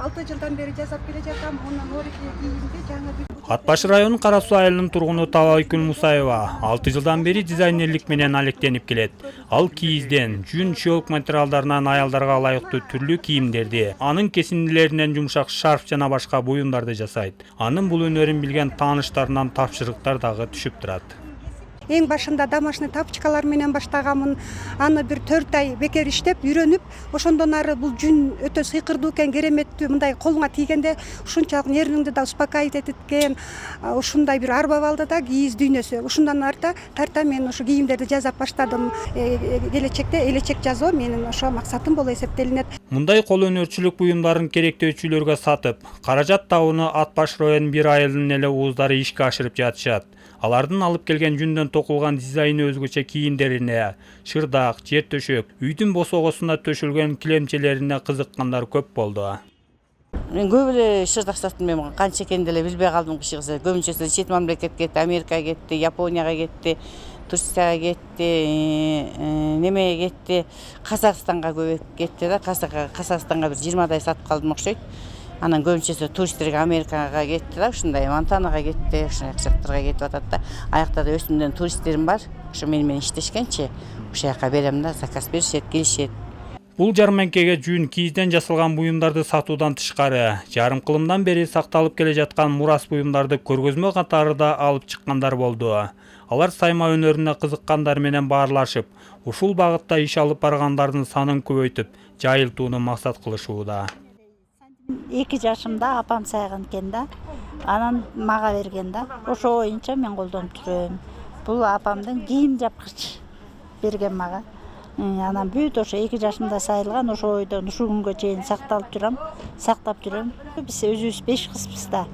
6 жылдан бeri жасап келе жатам. Ондан оригинал кийимди жаңы бир Ат Башы районунун Кара Суу айылынын тургуну Табайкүл Мусаева 6 жылдан бери дизайнерлик менен алектенип келет. Ал кийизден, жүн, шелк материалдарынан аялдарга ылайыктуу түрлүү кийимдерди, анын кесиндилеринен жумшак шарф жана башка буюмдарды жасайт. Анын бул өнөрүн билген тааныштарынан тапшырыктар дагы түшүп турат. Эң башында домашний тапочкалар менен баштаганмын. Аны бир 4 ай бекер иштеп, үйрөнүп, ошондон ары бул жүн өтө сыйкырдуу экен, кереметтүү, мындай колуңа тийгенде ушунчалык нервиңди да успокаивать этет экен. Ушундай бир арбап алды да кийиз дүйнөсү. Ушундан тарта мен ушу кийимдерди жасап баштадым. Келечекте элечек жасоо менин ошо максатым болуп эсептелинет. Мындай кол өнөрчүлүк буюмдарын керектөөчүлөргө сатып, каражат табууну Ат Башы районунун бир айылынын эле ууздары ишке ашырып жатышат. Алардын алып келген жүндөн токулган дизайны өзгөчө кийимдерине, шырдак, жер төшөк, үйдүн босогосуна төшөлгөн килемчелерине кызыккандар көп болду. Мен көп эле шырдак саттым, мен канча экенин деле билбей калдым кышыгысы. Көбүнчөсү чет мамлекетке кетти, Америкага кетти, Японияга кетти, Турцияга кетти, немеге кетти, Казакстанга көп кетти да. Казакстанга бир 20дай сатып калдым окшойт. Анан көбүнчөсү туристтерге Америкага кетти да, ушундай Монтанага кетти, ушундай жактарга кетип атат да. Аякта да өзүмдүн туристтерим бар. Ошо менен иштешкенчи, ошол жака берем да, заказ беришет, келишет. Бул жарманкеге жүн, кийизден жасалган буюмдарды сатуудан тышкары, жарым кылымдан бери сакталып келе жаткан мурас буюмдарды көргөзмө катары да алып чыккандар болду. Алар сайма өнөрүнө кызыккандар менен баарлашып, ушул багытта иш алып баргандардын санын көбөйтүп, жайылтууну максат кылышууда. 2 жашымда апам сайган экен да. Анан мага берген да. Ошо боюнча мен колдонуп жүрөм. Бул апамдын кийим жапкыч берген мага. Анан бүт ошо 2 жашымда сайылган, ошо ойдон ушул күнгө чейин сактап жүрөм. Биз өзүбүз 5 кызбыз да.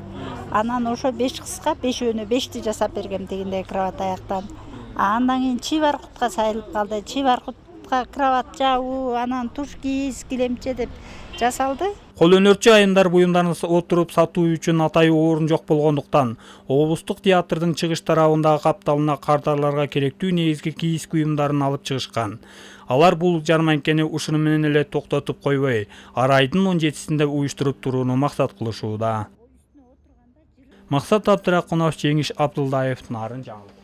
Анан ошо 5 кызга 5өөнө 5ти жасап бергем дегендей кровать аяктан. Андан кийин чи баркутка сайылып калды. Чи баркутка кровать жабуу, анан туш кийиз, килемче деп жасалды. Кол өнөрчү айымдар буюмдарын отуруп сатуу үчүн атайы орун жок болгондуктан, облустук театрдын чыгыш тарабындагы капталына кардарларга керектүү негизги кийиз буюмдарын алып чыгышкан. Алар бул жарманкени ушуну менен эле токтотуп койбой, арайдын 17-синде уюштуруп турууну максат кылышууда. Максат Абдракунов, Жеңиш Абдулдаев, Нарын жаңылык.